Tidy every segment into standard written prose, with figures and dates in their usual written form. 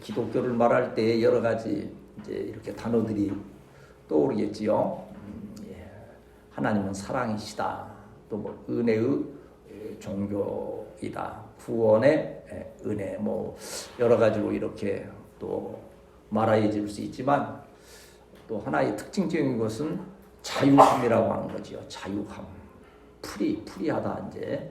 기독교를 말할 때 여러 가지 이제 이렇게 단어들이 떠오르겠지요. 하나님은 사랑이시다. 또 뭐 은혜의 종교이다. 구원의 은혜. 뭐 여러 가지로 이렇게 또 말해질 수 있지만 또 하나의 특징적인 것은 자유함이라고 하는 거지요. 자유함. 프리하다 이제.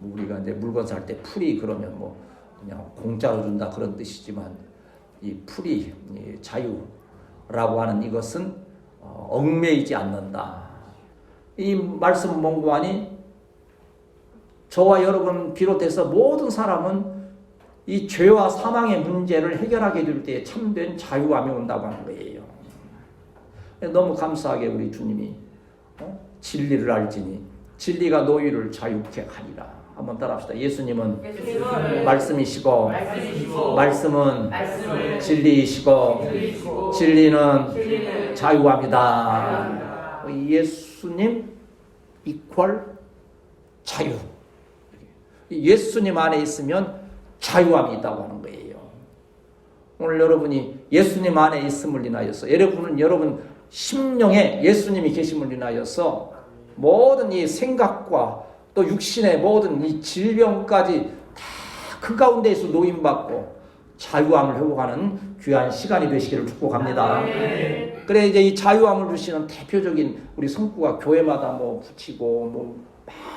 우리가 이제 물건 살 때 프리 그러면 뭐 그냥 공짜로 준다 그런 뜻이지만 이 프리, 이 자유라고 하는 이것은 얽매이지 않는다. 이 말씀 몽고하니 저와 여러분 비롯해서 모든 사람은 이 죄와 사망의 문제를 해결하게 될 때 참된 자유함이 온다고 하는 거예요. 너무 감사하게 우리 주님이 진리를 알지니 진리가 너희를 자유케 하리라. 한번 따라합시다. 예수님은 말씀이시고 말씀은 진리이시고 진리는 자유함이다. 예수님 이퀄 자유. 예수님 안에 있으면 자유함이 있다고 하는 거예요. 오늘 여러분이 예수님 안에 있음을 인하여서 여러분 심령에 예수님이 계심을 인하여서 모든 이 생각과 또 육신의 모든 이 질병까지 다 그 가운데에서 노임받고 자유함을 회복하는 귀한 시간이 되시기를 축복합니다. 그래 이제 이 자유함을 주시는 대표적인 우리 성구가 교회마다 뭐 붙이고 뭐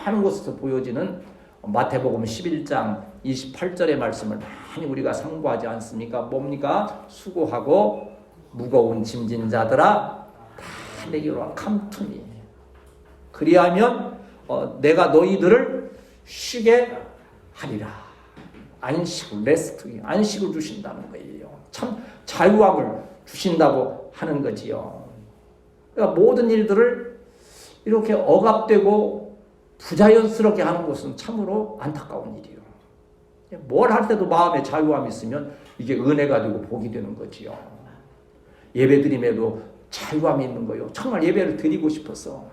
많은 곳에서 보여지는 마태복음 11장 28절의 말씀을 많이 우리가 상고하지 않습니까? 뭡니까? 수고하고 무거운 짐진 자들아 다 내게로 와 come to me. 그리하면 내가 너희들을 쉬게 하리라. 안식을 주신다는 거예요. 참 자유함을 주신다고 하는 거지요. 그러니까 모든 일들을 이렇게 억압되고 부자연스럽게 하는 것은 참으로 안타까운 일이에요. 뭘 할 때도 마음에 자유함이 있으면 이게 은혜가 되고 복이 되는 거지요. 예배 드림에도 자유함이 있는 거예요. 정말 예배를 드리고 싶어서.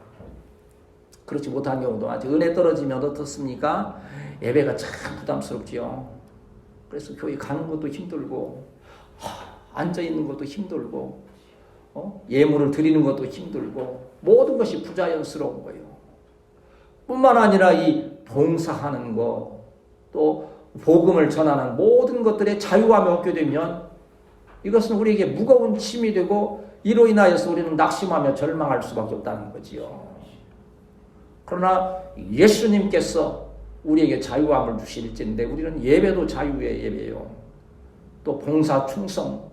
그렇지 못한 경우도 아직 은혜 떨어지면 어떻습니까? 예배가 참 부담스럽지요. 그래서 교회 가는 것도 힘들고 앉아있는 것도 힘들고 예물을 드리는 것도 힘들고 모든 것이 부자연스러운 거예요. 뿐만 아니라 이 봉사하는 것 또 복음을 전하는 모든 것들에 자유함이 없게 되면 이것은 우리에게 무거운 짐이 되고 이로 인하여서 우리는 낙심하며 절망할 수밖에 없다는 거지요. 그러나 예수님께서 우리에게 자유함을 주실진데 우리는 예배도 자유의 예배요. 또 봉사 충성,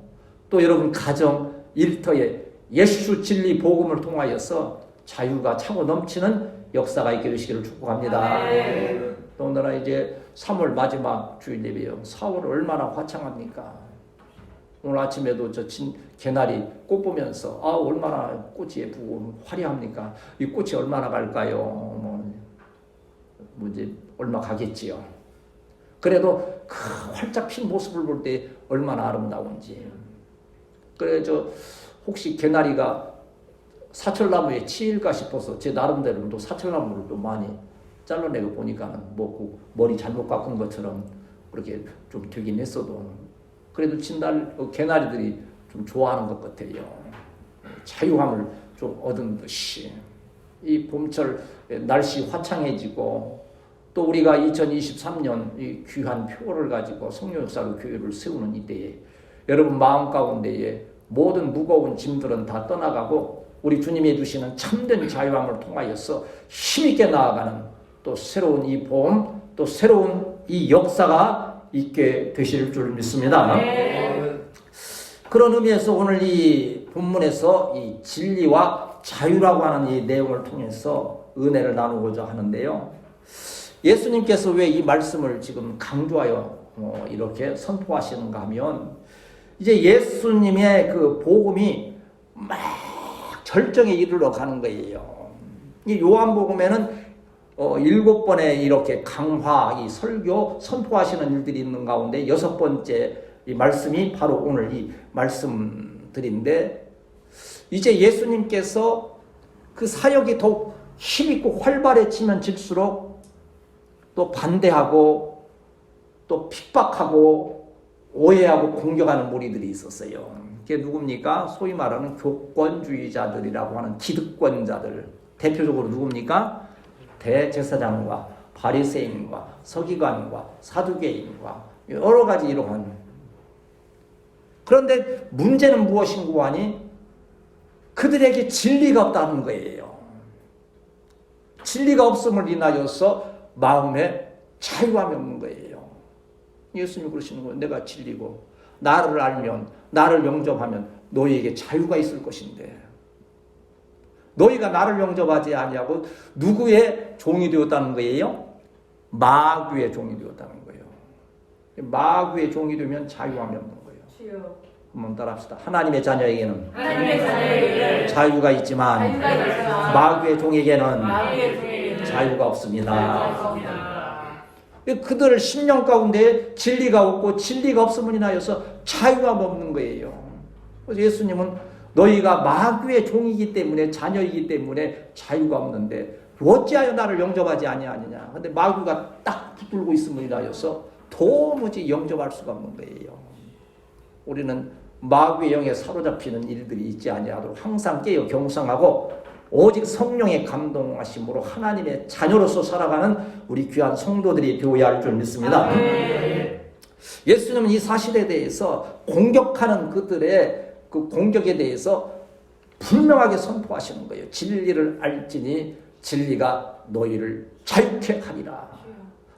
또 여러분 가정 일터에 예수 진리 복음을 통하여서 자유가 차고 넘치는 역사가 있게 되시기를 축복합니다. 또 오늘은 이제 3월 마지막 주일 예배요. 4월 얼마나 화창합니까? 오늘 아침에도 개나리 꽃 보면서 얼마나 꽃이 예쁘고 화려합니까? 이 꽃이 얼마나 갈까요? 뭐 이제 얼마 가겠지요. 그래도 그 활짝 핀 모습을 볼 때 얼마나 아름다운지. 그래 혹시 개나리가 사철나무에 치일까 싶어서 제 나름대로 또 사철나무를 또 많이 잘라내고 보니까는 뭐 머리 잘못 깎은 것처럼 그렇게 좀 되긴 했어도 그래도 개나리들이 좀 좋아하는 것 같아요. 자유함을 좀 얻은 듯이 이 봄철 날씨 화창해지고 또 우리가 2023년 이 귀한 표를 가지고 성령 역사로 교회를 세우는 이때에 여러분 마음 가운데에 모든 무거운 짐들은 다 떠나가고 우리 주님이 주시는 참된 자유함을 통하여서 힘있게 나아가는 또 새로운 이 봄, 또 새로운 이 역사가 있게 되실 줄 믿습니다. 그런 의미에서 오늘 이 본문에서 이 진리와 자유라고 하는 이 내용을 통해서 은혜를 나누고자 하는데요. 예수님께서 왜 이 말씀을 지금 강조하여 이렇게 선포하시는가 하면 이제 예수님의 그 복음이 막 절정에 이르러 가는 거예요. 이 요한복음에는 7번의 이렇게 강화, 이 설교, 선포하시는 일들이 있는 가운데 6번째 이 말씀이 바로 오늘 이 말씀들인데 이제 예수님께서 그 사역이 더욱 힘있고 활발해지면 질수록 또 반대하고 또 핍박하고 오해하고 공격하는 무리들이 있었어요. 그게 누굽니까? 소위 말하는 교권주의자들이라고 하는 기득권자들. 대표적으로 누굽니까? 대제사장과 바리새인과 서기관과 사두개인과 여러 가지 이러한. 그런데 문제는 무엇인고 하니 그들에게 진리가 없다는 거예요. 진리가 없음을 인하여서 마음에 자유함이 없는 거예요. 예수님이 그러시는 거예요. 내가 진리고 나를 알면 나를 영접하면 너희에게 자유가 있을 것인데 너희가 나를 영접하지 아니하고 누구의 종이 되었다는 거예요? 마귀의 종이 되었다는 거예요. 마귀의 종이 되면 자유함이 없는 거예요. 한번 따라합시다. 하나님의 자녀에게는 자유가 있지만 마귀의 종에게는 자유가 없습니다. 그들 심령 가운데 진리가 없고 진리가 없음을 인하여서 자유가 없는 거예요. 그래서 예수님은 너희가 마귀의 종이기 때문에 자녀이기 때문에 자유가 없는데 어찌하여 나를 영접하지 아니하느냐. 근데 마귀가 딱 붙들고 있음을 인하여서 도무지 영접할 수가 없는 거예요. 우리는 마귀의 영에 사로잡히는 일들이 있지 아니하도록 항상 깨어 경성하고 오직 성령의 감동하심으로 하나님의 자녀로서 살아가는 우리 귀한 성도들이 되어야 할 줄 믿습니다. 예수님은 이 사실에 대해서 공격하는 그들의 그 공격에 대해서 분명하게 선포하시는 거예요. 진리를 알지니 진리가 너희를 자유케 하리라.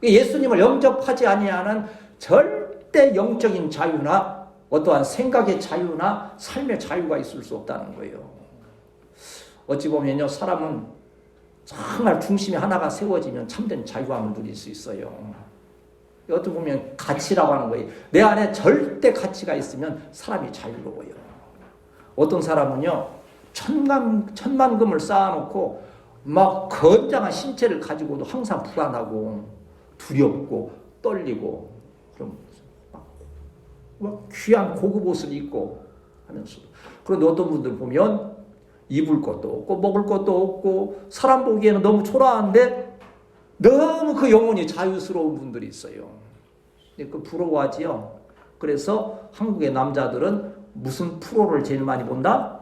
예수님을 영접하지 아니하는 절대 영적인 자유나 어떠한 생각의 자유나 삶의 자유가 있을 수 없다는 거예요. 어찌 보면요, 사람은 정말 중심이 하나가 세워지면 참된 자유함을 누릴 수 있어요. 어떻게 보면 가치라고 하는 거예요. 내 안에 절대 가치가 있으면 사람이 자유로워요. 어떤 사람은요, 천만금을 쌓아놓고 막 건장한 신체를 가지고도 항상 불안하고 두렵고 떨리고 그럼 막 귀한 고급 옷을 입고 하면서도. 그런데 어떤 분들 보면 입을 것도 없고 먹을 것도 없고 사람 보기에는 너무 초라한데 너무 그 영혼이 자유스러운 분들이 있어요. 그 부러워하지요. 그래서 한국의 남자들은 무슨 프로를 제일 많이 본다?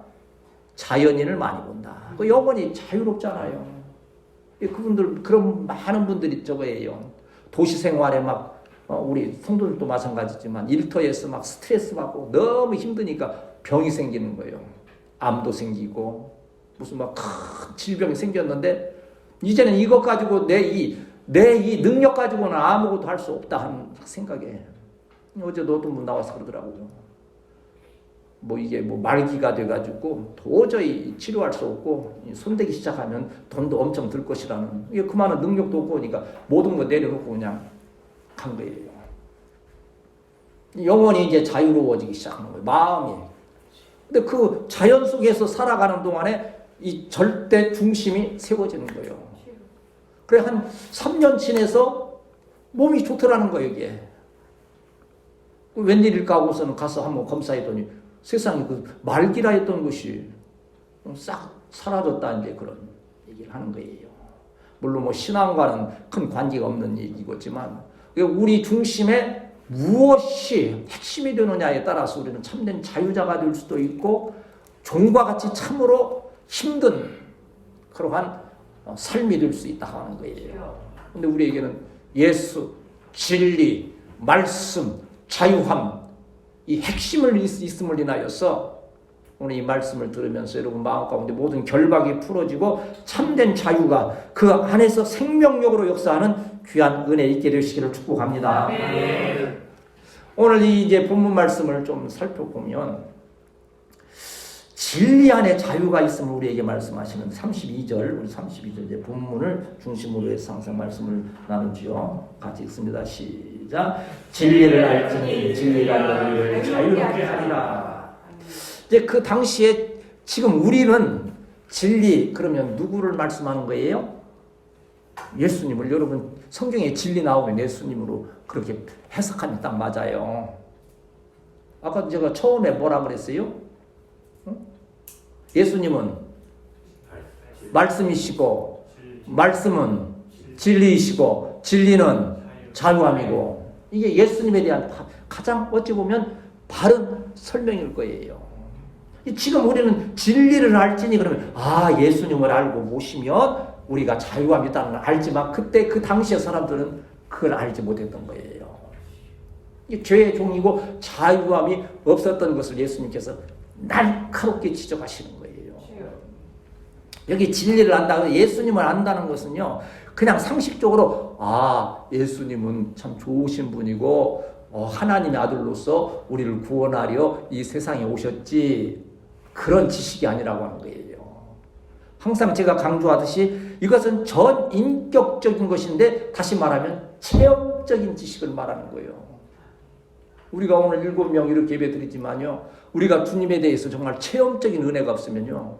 자연인을 많이 본다. 그 영혼이 자유롭잖아요. 그분들, 그런 많은 분들이 저거예요. 도시 생활에 막 우리 성도들도 마찬가지지만 일터에서 막 스트레스 받고 너무 힘드니까 병이 생기는 거예요. 암도 생기고 무슨 막 큰 질병이 생겼는데 이제는 이것 가지고 내 이 능력 가지고는 아무것도 할 수 없다 하는 생각에 어제도 어떤 분 나와서 그러더라고요. 이게 말기가 돼가지고 도저히 치료할 수 없고 손대기 시작하면 돈도 엄청 들 것이라는 이게 그만한 능력도 없고 그러니까 모든 거 내려놓고 그냥 간 거예요. 영혼이 이제 자유로워지기 시작하는 거예요. 마음이. 근데 그 자연 속에서 살아가는 동안에 이 절대 중심이 세워지는 거예요. 그래 한 3년 지내서 몸이 좋더라는 거예요, 이게. 웬일일까 하고서는 가서 한번 검사했더니 세상에 그 말기라 했던 것이 싹 사라졌다 이제 그런 얘기를 하는 거예요. 물론 신앙과는 큰 관계가 없는 얘기겠지만 우리 중심에 무엇이 핵심이 되느냐에 따라서 우리는 참된 자유자가 될 수도 있고 종과 같이 참으로 힘든 그러한 삶이 될 수 있다 하는 거예요. 그런데 우리에게는 예수, 진리, 말씀, 자유함 이 핵심을 있음을 인하여서 오늘 이 말씀을 들으면서 여러분 마음 가운데 모든 결박이 풀어지고 참된 자유가 그 안에서 생명력으로 역사하는 귀한 은혜 있게 되시기를 축복합니다. 네. 오늘 이 이제 본문 말씀을 좀 살펴보면 진리 안에 자유가 있음을 우리에게 말씀하시는 32절, 우리 32절 이제 본문을 중심으로 해서 항상 말씀을 나누지요. 같이 읽습니다. 시작. 진리를 알지니 진리가 너희를 자유롭게 하리라. 이제 그 당시에 지금 우리는 진리 그러면 누구를 말씀하는 거예요? 예수님을. 여러분 성경에 진리 나오면 예수님으로 그렇게 해석하면 딱 맞아요. 아까 제가 처음에 뭐라 그랬어요? 예수님은 말씀이시고 말씀은 진리이시고 진리는 자유함이고 이게 예수님에 대한 가장 어찌 보면 바른 설명일 거예요. 지금 우리는 진리를 알지니 그러면 예수님을 알고 모시면 우리가 자유함이 있다는 걸 알지만 그때 그 당시의 사람들은 그걸 알지 못했던 거예요. 죄의 종이고 자유함이 없었던 것을 예수님께서 날카롭게 지적하시는 거예요. 여기 진리를 안다고 예수님을 안다는 것은요, 그냥 상식적으로 예수님은 참 좋으신 분이고 하나님의 아들로서 우리를 구원하려 이 세상에 오셨지, 그런 지식이 아니라고 하는 거예요. 항상 제가 강조하듯이 이것은 전 인격적인 것인데, 다시 말하면 체험적인 지식을 말하는 거예요. 우리가 오늘 7명 이렇게 예배드리지만요, 우리가 주님에 대해서 정말 체험적인 은혜가 없으면요,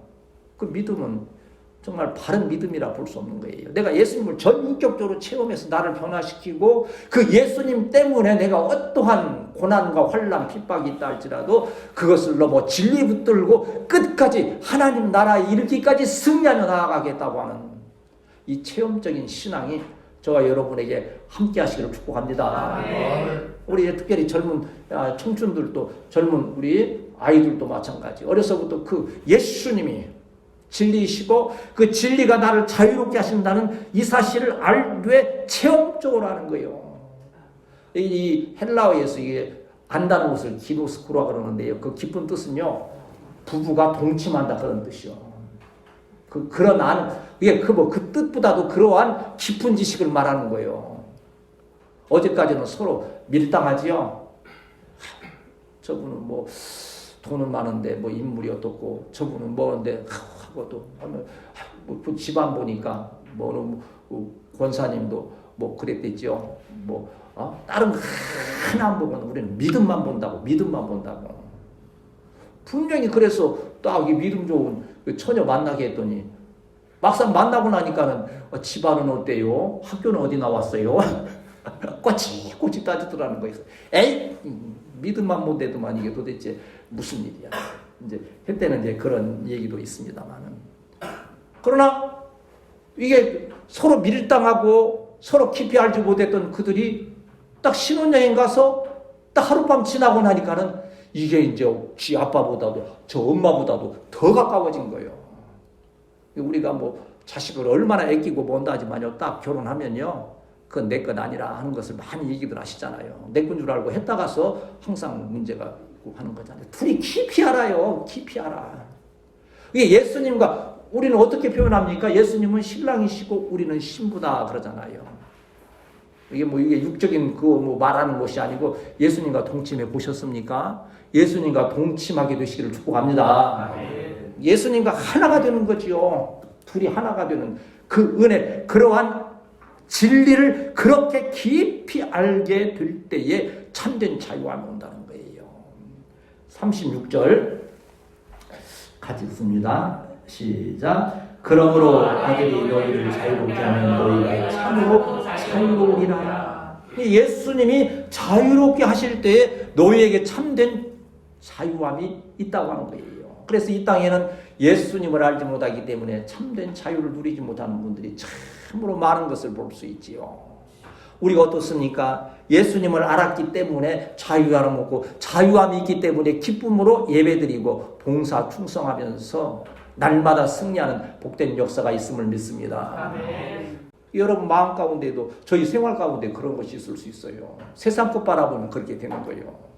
그 믿음은 정말 바른 믿음이라 볼 수 없는 거예요. 내가 예수님을 전인격적으로 체험해서 나를 변화시키고 그 예수님 때문에 내가 어떠한 고난과 환난, 핍박이 있다 할지라도 그것을 넘어 진리 붙들고 끝까지 하나님 나라에 이르기까지 승리하며 나아가겠다고 하는 이 체험적인 신앙이 저와 여러분에게 함께 하시기를 축복합니다. 우리 특별히 젊은 청춘들도, 젊은 우리 아이들도 마찬가지. 어려서부터 그 예수님이 진리이시고 그 진리가 나를 자유롭게 하신다는 이 사실을 알되 체험적으로 하는 거예요. 이 헬라어에서 이게 안다는 것을 기노스코라 그러는데요. 그 깊은 뜻은요, 부부가 동침한다 그런 뜻이요. 이게 그 뜻보다도 그러한 깊은 지식을 말하는 거예요. 어제까지는 서로 밀당하지요. 저분은 뭐 돈은 많은데 뭐 인물이 어떻고, 저분은 뭐인데 하고도 뭐 집안 보니까 뭐 권사님도 뭐 그랬댔죠. 다른 거 하나 안 보면 우리는 믿음만 본다고. 분명히 그래서 딱 이 믿음 좋은 처녀 만나게 했더니 막상 만나고 나니까는 집안은 어때요? 학교는 어디 나왔어요? 꼬치꼬치 따지더라는 거예요. 에이, 믿음만 못해도만 이게 도대체 무슨 일이야? 이제 그때는 이제 그런 얘기도 있습니다만은, 그러나 이게 서로 밀당하고 서로 깊이 알지 못했던 그들이 딱 신혼여행 가서 딱 하룻밤 지나고 나니까는 이게 이제 지 아빠보다도 저 엄마보다도 더 가까워진 거예요. 우리가 뭐 자식을 얼마나 아끼고 뭔다 하지만요, 딱 결혼하면요, 그건 내 건 아니라 하는 것을 많이 얘기들 하시잖아요. 내 건 줄 알고 했다가서 항상 문제가 하는 거잖아요. 둘이 깊이 알아요. 깊이 알아. 이게 예수님과 우리는 어떻게 표현합니까? 예수님은 신랑이시고 우리는 신부다 그러잖아요. 이게 육적인 말하는 것이 아니고, 예수님과 동침해 보셨습니까? 예수님과 동침하게 되시기를 축복합니다. 예수님과 하나가 되는 거지요. 둘이 하나가 되는 그 은혜, 그러한 진리를 그렇게 깊이 알게 될 때에 참된 자유함이 온다는 거예요. 36절 같이 읽습니다. 시작. 그러므로 아들이 너희를 자유롭게 하면 너희가 참으로 자유로우리라. 예수님이 자유롭게 하실 때에 너희에게 참된 자유함이 있다고 하는 거예요. 그래서 이 땅에는 예수님을 알지 못하기 때문에 참된 자유를 누리지 못하는 분들이 참으로 많은 것을 볼 수 있지요. 우리가 어떻습니까? 예수님을 알았기 때문에 자유함을 얻고, 자유함이 있기 때문에 기쁨으로 예배드리고 봉사 충성하면서 날마다 승리하는 복된 역사가 있음을 믿습니다. 아멘. 여러분 마음 가운데도, 저희 생활 가운데 그런 것이 있을 수 있어요. 세상 것 바라보면 그렇게 되는 거예요.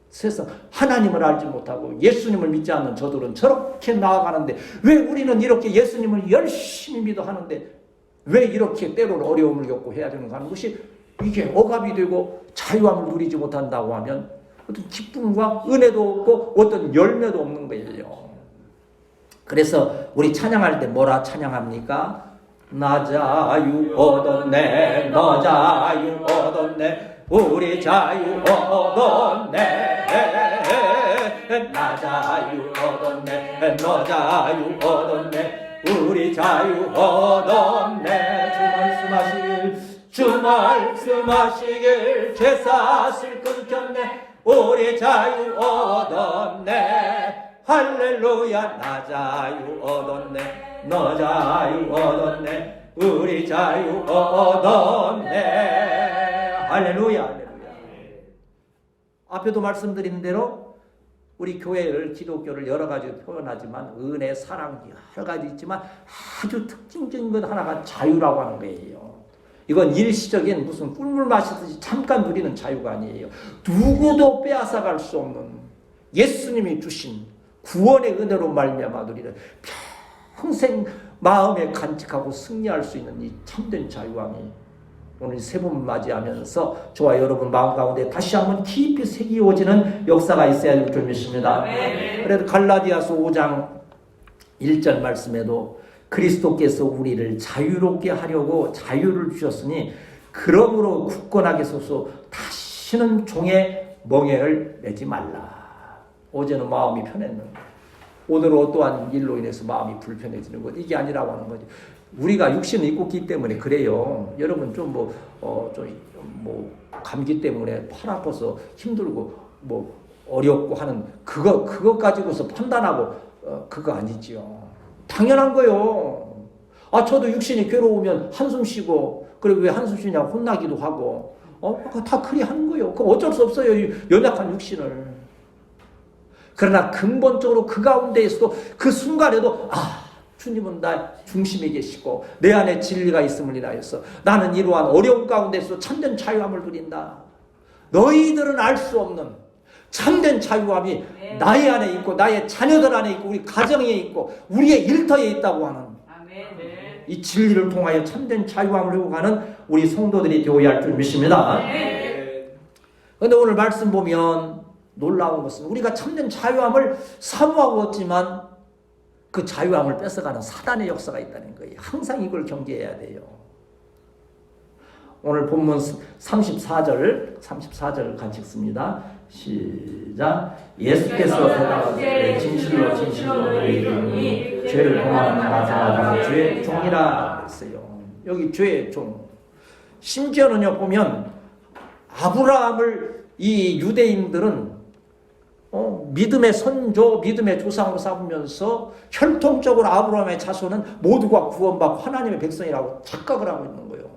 세상 하나님을 알지 못하고 예수님을 믿지 않는 저들은 저렇게 나아가는데, 왜 우리는 이렇게 예수님을 열심히 믿어 하는데 왜 이렇게 때로는 어려움을 겪고 해야 되는가 하는 것이, 이게 억압이 되고 자유함을 누리지 못한다고 하면 어떤 기쁨과 은혜도 없고 어떤 열매도 없는 거예요. 그래서 우리 찬양할 때 뭐라 찬양합니까? 나 자유 얻었네, 너 자유 얻었네, 우리 자유 얻었네, 나 자유 얻었네, 너 자유 얻었네, 우리 자유 얻었네. 주 말씀하시길 죄사슬 끊겼네, 우리 자유 얻었네. 할렐루야. 나 자유 얻었네, 너 자유 얻었네, 우리 자유 얻었네. 할렐루야, 할렐루야. 앞에도 말씀드린 대로 우리 교회를, 기독교를 여러 가지로 표현하지만 은혜, 사랑 여러 가지 있지만 아주 특징적인 것 하나가 자유라고 하는 거예요. 이건 일시적인 무슨 꿀물 마시듯이 잠깐 누리는 자유가 아니에요. 누구도 빼앗아갈 수 없는 예수님이 주신 구원의 은혜로 말미암아 누리는 평생 마음에 간직하고 승리할 수 있는 이 참된 자유함이 오늘 세 분 맞이하면서 저와 여러분 마음 가운데 다시 한번 깊이 새기워지는 역사가 있어야 될 줄 믿습니다. 그래도 갈라디아서 5장 1절 말씀에도 그리스도께서 우리를 자유롭게 하려고 자유를 주셨으니 그러므로 굳건하게 서서 다시는 종의 멍에를 매지 말라. 어제는 마음이 편했는데 오늘은 어떠한 일로 인해서 마음이 불편해지는 것, 이게 아니라고 하는 거죠. 우리가 육신을 입고 있기 때문에 그래요. 여러분 좀 감기 때문에 팔 아파서 힘들고 어렵고 하는 그거 가지고서 판단하고 그거 아니지요. 당연한 거요. 저도 육신이 괴로우면 한숨 쉬고, 그래 왜 한숨 쉬냐고 혼나기도 하고, 다 그리 하는 거요. 그럼 어쩔 수 없어요. 연약한 육신을. 그러나 근본적으로 그 가운데에서도 그 순간에도 주님은 나 중심에 계시고 내 안에 진리가 있음을 인하여서 나는 이러한 어려운 가운데서 참된 자유함을 누린다. 너희들은 알 수 없는 참된 자유함이 나의 안에 있고 나의 자녀들 안에 있고 우리 가정에 있고 우리의 일터에 있다고 하는 이 진리를 통하여 참된 자유함을 회복하는 우리 성도들이 되어야 할 줄 믿습니다. 그런데 오늘 말씀 보면 놀라운 것은 우리가 참된 자유함을 사모하고 있지만 그 자유함을 뺏어가는 사단의 역사가 있다는 거예요. 항상 이걸 경계해야 돼요. 오늘 본문 34절 같이 읽습니다. 시작. 예수께서 대답하시되 진실로 너희들이 죄를 범하는 자마다 죄의 종이라 했어요. 여기 죄의 종. 심지어는요 보면 아브라함을 이 유대인들은 믿음의 선조, 믿음의 조상으로 삼으면서 혈통적으로 아브라함의 자손은 모두가 구원받고 하나님의 백성이라고 착각을 하고 있는 거예요.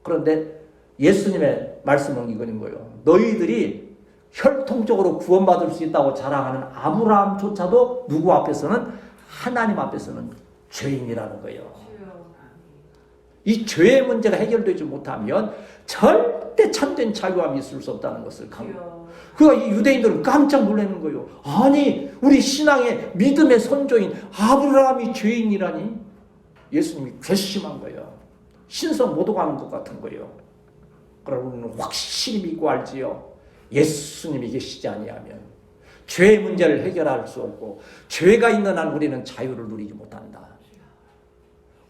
그런데 예수님의 말씀은 이거인 거예요. 너희들이 혈통적으로 구원받을 수 있다고 자랑하는 아브라함조차도 누구 앞에서는? 하나님 앞에서는 죄인이라는 거예요. 이 죄의 문제가 해결되지 못하면 절대 참된 자유함이 있을 수 없다는 것을 그러니까 이 유대인들은 깜짝 놀라는 거예요. 아니 우리 신앙의 믿음의 선조인 아브라함이 죄인이라니? 예수님이 괘씸한 거예요. 신성 못 오가는 것 같은 거예요. 그러나 우리는 확실히 믿고 알지요. 예수님이 계시지 아니하면 죄의 문제를 해결할 수 없고 죄가 있는 한 우리는 자유를 누리지 못한다.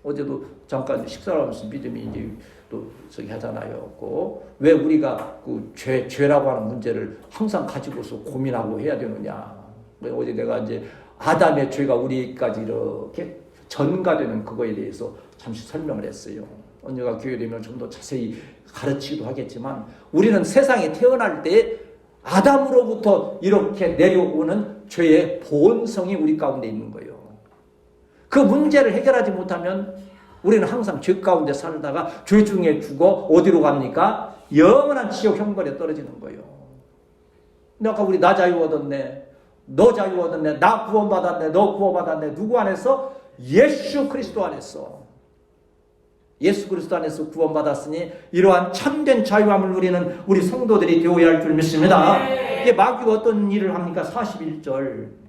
어제도 잠깐 식사를 하면서 믿음이 이제 또 저기 하잖아요. 왜 우리가 그 죄라고 하는 문제를 항상 가지고서 고민하고 해야 되느냐. 어제 내가 이제 아담의 죄가 우리까지 이렇게 전가되는 그거에 대해서 잠시 설명을 했어요. 언제가 기회 되면 좀 더 자세히 가르치기도 하겠지만 우리는 세상에 태어날 때 아담으로부터 이렇게 내려오는 죄의 본성이 우리 가운데 있는 거예요. 그 문제를 해결하지 못하면 우리는 항상 죄 가운데 살다가 죄 중에 죽어 어디로 갑니까? 영원한 지옥 형벌에 떨어지는 거예요. 근데 아까 우리 나 자유 얻었네, 너 자유 얻었네, 나 구원받았네, 너 구원받았네. 누구 안에서? 예수 그리스도 안에서. 예수 그리스도 안에서 구원받았으니 이러한 참된 자유함을 누리는 우리 성도들이 되어야 할 줄 믿습니다. 이게 마귀가 어떤 일을 합니까? 41절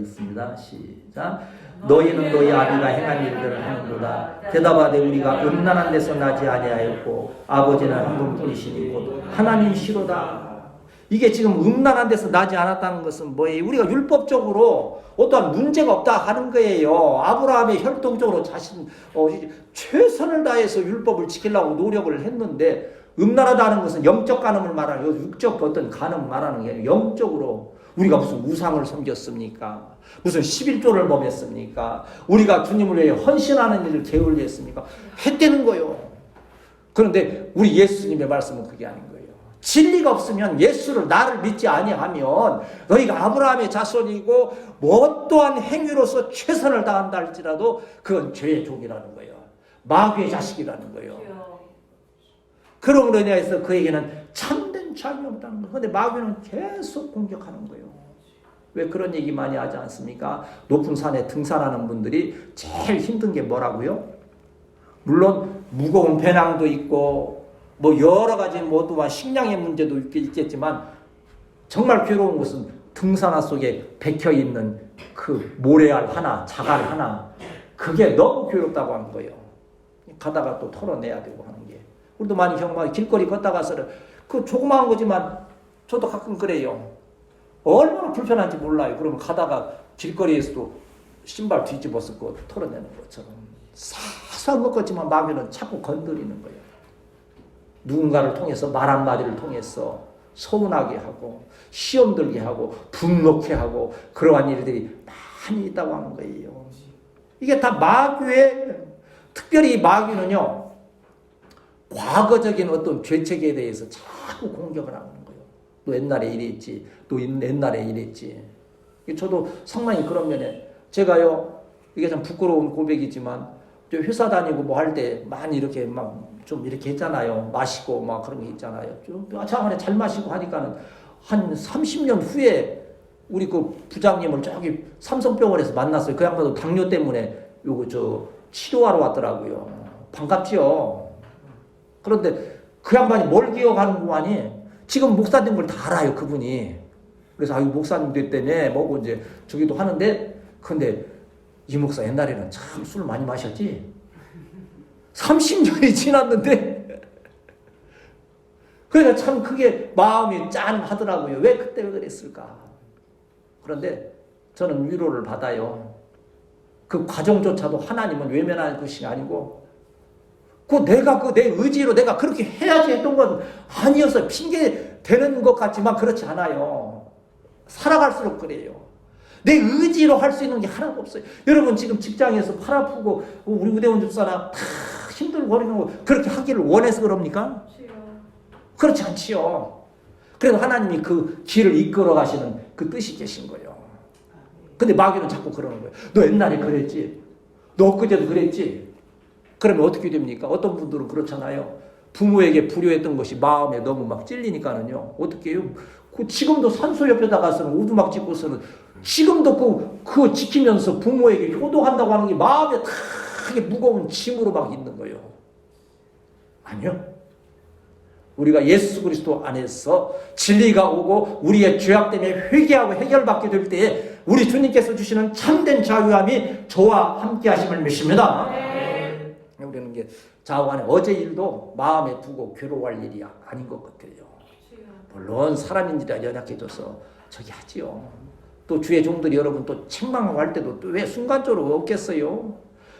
있습니다. 시작. 너희는 너희 아비가 행한 일들을 하는도다. 대답하되 우리가 음란한 데서 나지 아니하였고 아버지는 한 분뿐이시니 곧 하나님이시로다. 이게 지금 음란한 데서 나지 않았다는 것은 뭐예요? 우리가 율법적으로 어떠한 문제가 없다 하는 거예요. 아브라함이 혈통적으로 최선을 다해서 율법을 지키려고 노력을 했는데 음란하다는 것은 영적 간음을 말하는, 육적 어떤 간음 말하는 게 아니라 영적으로 우리가 무슨 우상을 섬겼습니까? 무슨 11조를 범했습니까? 우리가 주님을 위해 헌신하는 일을 게을리했습니까? 했다는 거예요. 그런데 우리 예수님의 말씀은 그게 아닌 거예요. 진리가 없으면 예수를 나를 믿지 아니하면 너희가 아브라함의 자손이고 뭐 또한 행위로서 최선을 다한다 할지라도 그건 죄의 종이라는 거예요. 마귀의 자식이라는 거예요. 그런 걸로 인해서 그에게는 참된 자유가 없다는 거예요. 그런데 마귀는 계속 공격하는 거예요. 왜 그런 얘기 많이 하지 않습니까? 높은 산에 등산하는 분들이 제일 힘든 게 뭐라고요? 물론 무거운 배낭도 있고 뭐 여러 가지 모두와 식량의 문제도 있겠지만 정말 괴로운 것은 등산화 속에 박혀 있는 그 모래알 하나, 자갈 하나, 그게 너무 괴롭다고 하는 거예요. 가다가 또 털어내야 되고 하는 게. 우리도 많이 경험하고 길거리 걷다가서 그 조그마한 거지만 저도 가끔 그래요. 얼마나 불편한지 몰라요. 그러면 가다가 길거리에서도 신발 뒤집어서 그 털어내는 것처럼 사소한 것 같지만 마귀는 자꾸 건드리는 거예요. 누군가를 통해서 말 한마디를 통해서 서운하게 하고 시험 들게 하고 분노케 하고 그러한 일들이 많이 있다고 하는 거예요. 이게 다 마귀의, 특별히 마귀는요 과거적인 어떤 죄책에 대해서 자꾸 공격을 하는 거예요. 너 옛날에 이랬지, 너 옛날에 이랬지. 저도 상당히 그런 면에 제가요, 이게 참 부끄러운 고백이지만 회사 다니고 뭐 할 때 많이 이렇게 막 좀 이렇게 했잖아요. 마시고 막 그런 게 있잖아요. 좀 차안에 잘 마시고 하니까는 한 30년 후에 우리 그 부장님을 저기 삼성병원에서 만났어요. 그 양반도 당뇨 때문에 요거 저 치료하러 왔더라고요. 반갑지요. 그런데 그 양반이 뭘 기억하는구만이 지금 목사님 걸 다 알아요, 그분이. 그래서 아유 목사님 됐다네 뭐고 이제 저기도 하는데, 근데 이 목사 옛날에는 참 술 많이 마셨지. 30년이 지났는데 그러니까 참 그게 마음이 짠하더라고요. 왜 그때 왜 그랬을까? 그런데 저는 위로를 받아요. 그 과정조차도 하나님은 외면할 것이 아니고 내가 내 의지로 내가 그렇게 해야지 했던 건 아니어서 핑계 되는 것 같지만 그렇지 않아요. 살아갈수록 그래요. 내 의지로 할 수 있는 게 하나도 없어요. 여러분 지금 직장에서 팔 아프고 우리 우대원 집사나 다 힘들고 거리는 거 그렇게 하기를 원해서 그럽니까? 그렇지 않지요. 그래도 하나님이 그 길을 이끌어 가시는 그 뜻이 계신 거예요. 근데 마귀는 자꾸 그러는 거예요. 너 옛날에 그랬지. 너 엊그제도 그랬지. 그러면 어떻게 됩니까? 어떤 분들은 그렇잖아요. 부모에게 불효했던 것이 마음에 너무 막 찔리니까는요. 어떻게 해요? 지금도 산소 옆에다 가서는 오두막 짓고서는 지금도 그거 지키면서 부모에게 효도한다고 하는 게 마음에 크게 무거운 짐으로 막 있는 거예요. 아니요. 우리가 예수 그리스도 안에서 진리가 오고 우리의 죄악 때문에 회개하고 해결받게 될 때에 우리 주님께서 주시는 참된 자유함이 저와 함께 하심을 믿습니다. 네. 우리는 게 자오간에 어제 일도 마음에 두고 괴로워할 일이 아닌 것 같아요. 물론 사람인지라 연약해져서 저기 하지요. 또 주의 종들이 여러분 또 책망하고 할 때도 또 왜 순간적으로 없겠어요.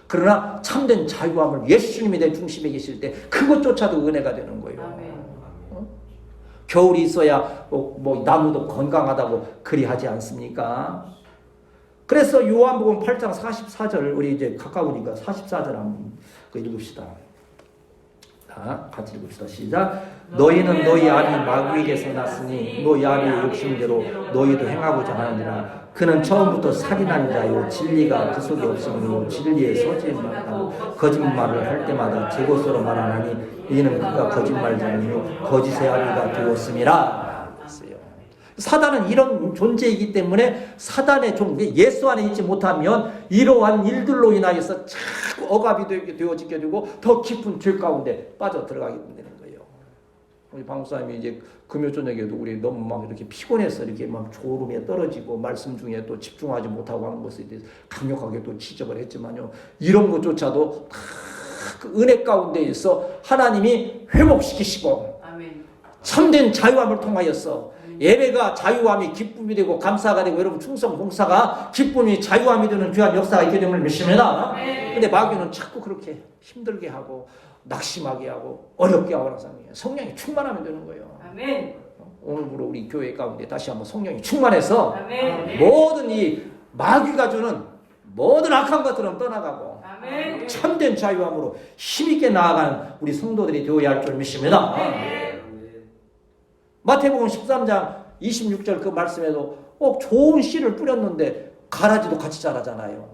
그러나 참된 자유함을 예수님이 내 중심에 계실 때 그것조차도 은혜가 되는 거예요. 겨울이 있어야 뭐 나무도 건강하다고 그리하지 않습니까? 그래서 요한복음 8장 44절 우리 이제 가까우니까 44절 한번 읽읍시다. 같이 읽읍시다. 시작. 너희는 너희 아비 마귀에게서 났으니 너희 아비의 욕심대로 너희도 행하고자 하느니라. 그는 처음부터 살인한 자요 진리가 그 속에 없으므로 진리에 서지 못하고 거짓말을 할 때마다 제 것으로 말하나니 이는 그가 거짓말자이요 거짓의 아비가 되었음이라. 사단은 이런 존재이기 때문에 사단의 종이 예수 안에 있지 못하면 이러한 일들로 인하여서 자꾸 억압이 되어지게 되고 더 깊은 죄 가운데 빠져 들어가게 되는 거예요. 우리 방사님이 이제 금요 저녁에도 우리 너무 막 이렇게 피곤해서 이렇게 막 졸음에 떨어지고 말씀 중에 또 집중하지 못하고 하는 것에 대해서 강력하게 또 지적을 했지만요. 이런 것조차도 다 그 은혜 가운데에서 하나님이 회복시키시고 아멘. 참된 자유함을 통하여서 예배가 자유함이 기쁨이 되고 감사가 되고 여러분 충성 봉사가 기쁨이 자유함이 되는 귀한 역사가 있게 됨을 믿습니다. 근데 마귀는 자꾸 그렇게 힘들게 하고 낙심하게 하고 어렵게 하고 항상 성령이 충만하면 되는 거예요. 아멘. 오늘부로 우리 교회 가운데 다시 한번 성령이 충만해서 아멘. 모든 이 마귀가 주는 모든 악한 것들은 떠나가고 아멘. 참된 자유함으로 힘있게 나아가는 우리 성도들이 되어야 할 줄 믿습니다. 아멘. 마태복음 13장 26절 그 말씀에도 좋은 씨를 뿌렸는데 가라지도 같이 자라잖아요.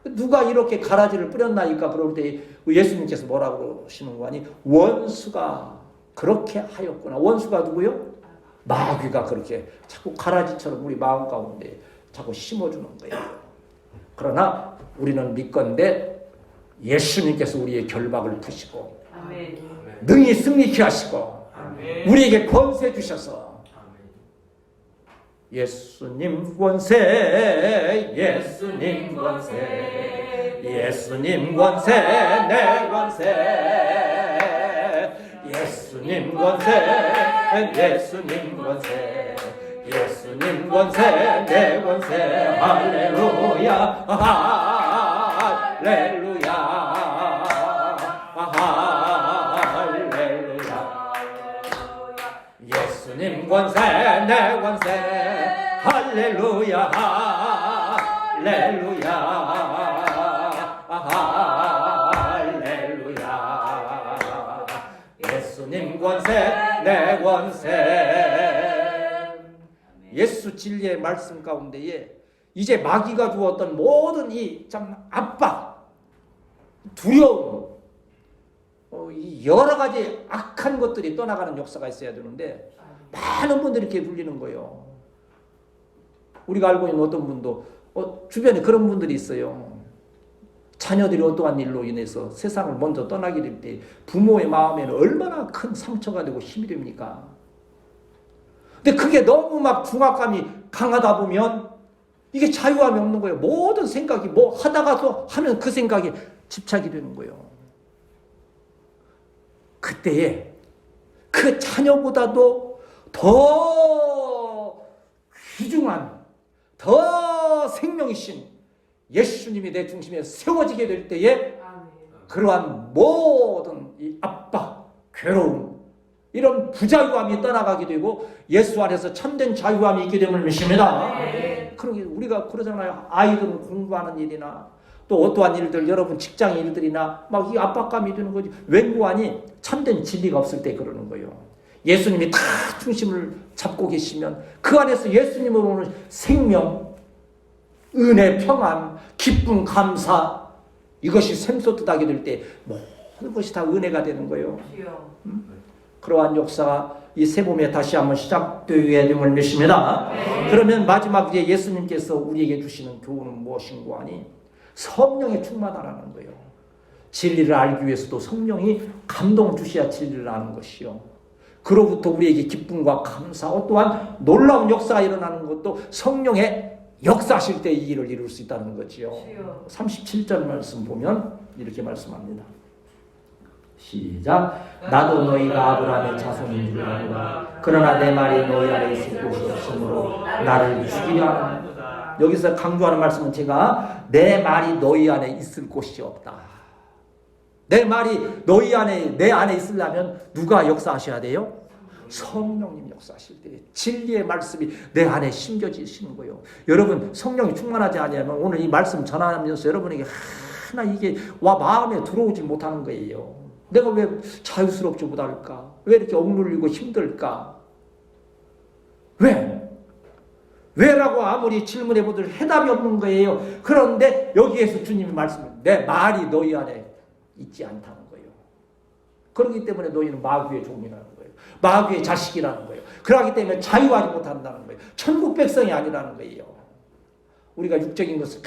누가 이렇게 가라지를 뿌렸나이까? 그럴 때 예수님께서 뭐라고 그러시는 거 아니? 원수가 그렇게 하였구나. 원수가 누구요? 마귀가 그렇게 자꾸 가라지처럼 우리 마음 가운데 자꾸 심어주는 거예요. 그러나 우리는 믿건대 예수님께서 우리의 결박을 푸시고 아멘. 능히 승리케 하시고 아멘. 우리에게 권세 주셔서 예수님 권세 예수님 권세 예수님 권세 내 권세 예수님 권세 예수님 권세 예수님 권세 내 권세 할렐루야 할렐루야 할렐루야 예수님 권세 내 권세 할렐루야 할렐루야 할렐루야 예수님 권세 내 권세 예수 진리의 말씀 가운데에 이제 마귀가 주었던 모든 이 참 압박, 두려움, 이 여러 가지 악한 것들이 떠나가는 역사가 있어야 되는데 많은 분들이 이렇게 불리는 거예요. 우리가 알고 있는 어떤 분도 주변에 그런 분들이 있어요. 자녀들이 어떠한 일로 인해서 세상을 먼저 떠나게 될 때 부모의 마음에는 얼마나 큰 상처가 되고 힘이 됩니까? 근데 그게 너무 막 중압감이 강하다 보면 이게 자유함이 없는 거예요. 모든 생각이 뭐 하다가 또 하면 그 생각에 집착이 되는 거예요. 그때에 그 자녀보다도 더 귀중한 더 생명이신 예수님이 내 중심에 세워지게 될 때에 그러한 모든 이 압박, 괴로움 이런 부자유함이 떠나가게 되고 예수 안에서 참된 자유함이 있게 됨을 믿습니다. 그러게 우리가 그러잖아요. 아이들은 공부하는 일이나 또 어떠한 일들 여러분 직장 일들이나 막 이 압박감이 드는 거지. 웬고하니 참된 진리가 없을 때 그러는 거예요. 예수님이 다 중심을 잡고 계시면 그 안에서 예수님으로 오는 생명, 은혜, 평안, 기쁨, 감사 이것이 샘솟듯하게 될 때 모든 것이 다 은혜가 되는 거예요. 그러한 역사가 이 세봄에 다시 한번 시작되어야 됨을 믿습니다. 그러면 마지막 이제 예수님께서 우리에게 주시는 교훈은 무엇인고 하니 성령에 충만하라는 거예요. 진리를 알기 위해서도 성령이 감동을 주셔야 진리를 아는 것이요. 그로부터 우리에게 기쁨과 감사, 또한 놀라운 역사가 일어나는 것도 성령의 역사하실 때 이 일을 이룰 수 있다는 거지요. 37절 말씀 보면 이렇게 말씀합니다. 시작. 나도 너희가 아브라함의 자손인 줄 아노라. 그러나 내 말이 너희 안에 있을 곳이 없으므로 나를 죽이려 하는도다. 여기서 강조하는 말씀은 제가 내 말이 너희 안에 있을 곳이 없다. 내 말이 너희 안에 내 안에 있으려면 누가 역사하셔야 돼요? 성령님 역사하실 때 진리의 말씀이 내 안에 심겨지시는 거예요. 여러분 성령이 충만하지 않으면 오늘 이 말씀 전하면서 여러분에게 하나 이게 마음에 들어오지 못하는 거예요. 내가 왜 자유스럽지 못할까? 왜 이렇게 억눌리고 힘들까? 왜? 왜라고 아무리 질문해 보더라도 해답이 없는 거예요. 그런데 여기에서 주님이 말씀을 내 말이 너희 안에 있지 않다는 거예요. 그렇기 때문에 너희는 마귀의 종이라는 거예요. 마귀의 자식이라는 거예요. 그렇기 때문에 자유하지 못한다는 거예요. 천국 백성이 아니라는 거예요. 우리가 육적인 것을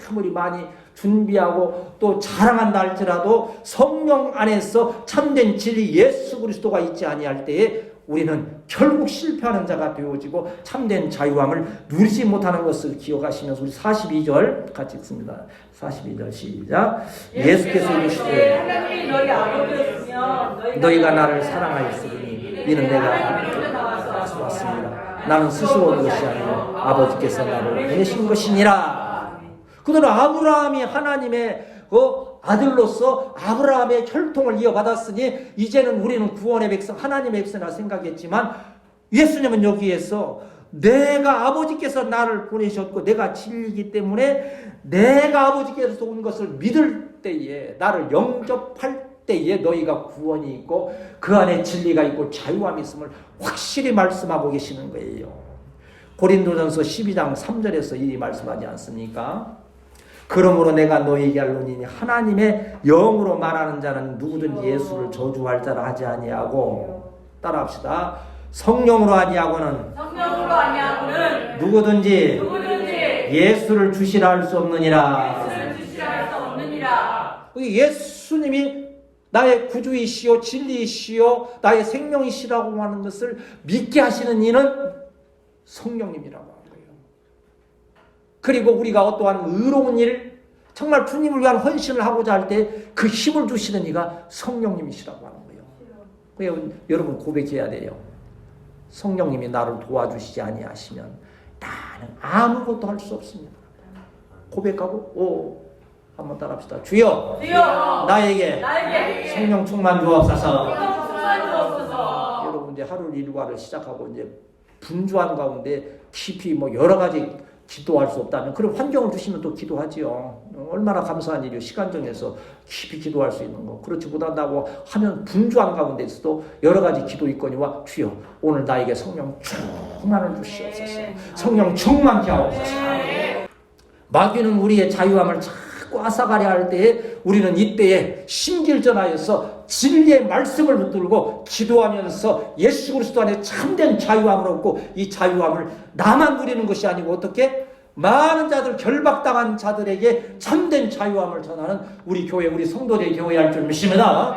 아무리 많이 준비하고 또 자랑한다 할지라도 성령 안에서 참된 진리 예수 그리스도가 있지 아니할 때에 우리는 결국 실패하는 자가 되어지고 참된 자유함을 누리지 못하는 것을 기억하시면서 우리 42절 같이 읽습니다. 42절 시작. 예수께서 이르시되 하나님이 너희 아버지였으며 너희가 나를 사랑하였으니 이는 내가 왔습니다. 나는 스스로 오는 것이 아니라 아버지께서 나를 보내신 것이니라. 그들은 아브라함이 하나님의 아들로서 아브라함의 혈통을 이어받았으니 이제는 우리는 구원의 백성, 하나님의 백성이라 생각했지만 예수님은 여기에서 내가 아버지께서 나를 보내셨고 내가 진리이기 때문에 내가 아버지께서 온 것을 믿을 때에 나를 영접할 때에 너희가 구원이 있고 그 안에 진리가 있고 자유함이 있음을 확실히 말씀하고 계시는 거예요. 고린도전서 12장 3절에서 이 말씀하지 않습니까? 그러므로 내가 너희에게 알노니 하나님의 영으로 말하는 자는 누구든지 예수를 저주할 자라 하지 아니하고, 따라합시다. 성령으로 아니하고는 누구든지 예수를 주시라 할 수 없느니라. 예수님이 나의 구주이시오 진리이시오 나의 생명이시라고 하는 것을 믿게 하시는 이는 성령님이라고 하는 거예요. 그리고 우리가 어떠한 의로운 일, 정말 주님을 위한 헌신을 하고자 할 때 그 힘을 주시는 이가 성령님이시라고 하는 거예요. 그래서 여러분 고백해야 돼요. 성령님이 나를 도와주시지 아니하시면 나는 아무것도 할 수 없습니다. 고백하고 한번 따라합시다. 주여, 나에게 성령 충만 주옵소서. 여러분 이제 하루 일과를 시작하고 이제 분주한 가운데 깊이 여러 가지 기도할 수 없다면 그런 환경을 주시면 또 기도하지요. 얼마나 감사한 일이요. 시간 정해서 깊이 기도할 수 있는 거. 그렇지 못한다고 하면 분주한 가운데서도 여러 가지 기도 있거니와 주여 오늘 나에게 성령 충만을 주시옵소서. 성령 충만케 하옵소서. 마귀는 우리의 자유함을 자꾸 앗아가려 할 때에 우리는 이때에 심길전하여서 진리의 말씀을 붙들고 기도하면서 예수 그리스도 안에 참된 자유함을 얻고 이 자유함을 나만 누리는 것이 아니고 어떻게 많은 자들 결박당한 자들에게 참된 자유함을 전하는 우리 교회 우리 성도들의 교회 할 줄 믿습니다.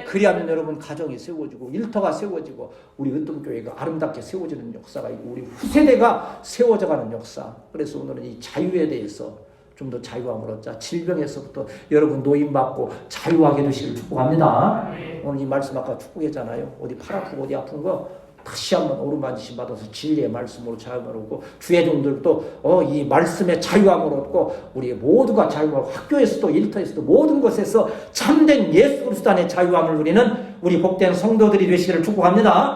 그리하면 여러분 가정이 세워지고 일터가 세워지고 우리 은동교회가 아름답게 세워지는 역사가 있고 우리 후세대가 세워져가는 역사. 그래서 오늘은 이 자유에 대해서 좀 더 자유함을 얻자. 질병에서부터 여러분 노임받고 자유하게 되시길 축복합니다. 오늘 이 말씀 아까 축복했잖아요. 어디 팔 아프고 어디 아픈 거 다시 한번 오른반지심 받아서 진리의 말씀으로 자유함을 얻고 주의 종들도 이 말씀의 자유함을 얻고 우리 모두가 자유함을 학교에서도 일터에서도 모든 곳에서 참된 예수 그리스도 안의 자유함을 누리는 우리 복된 성도들이 되시기를 축복합니다.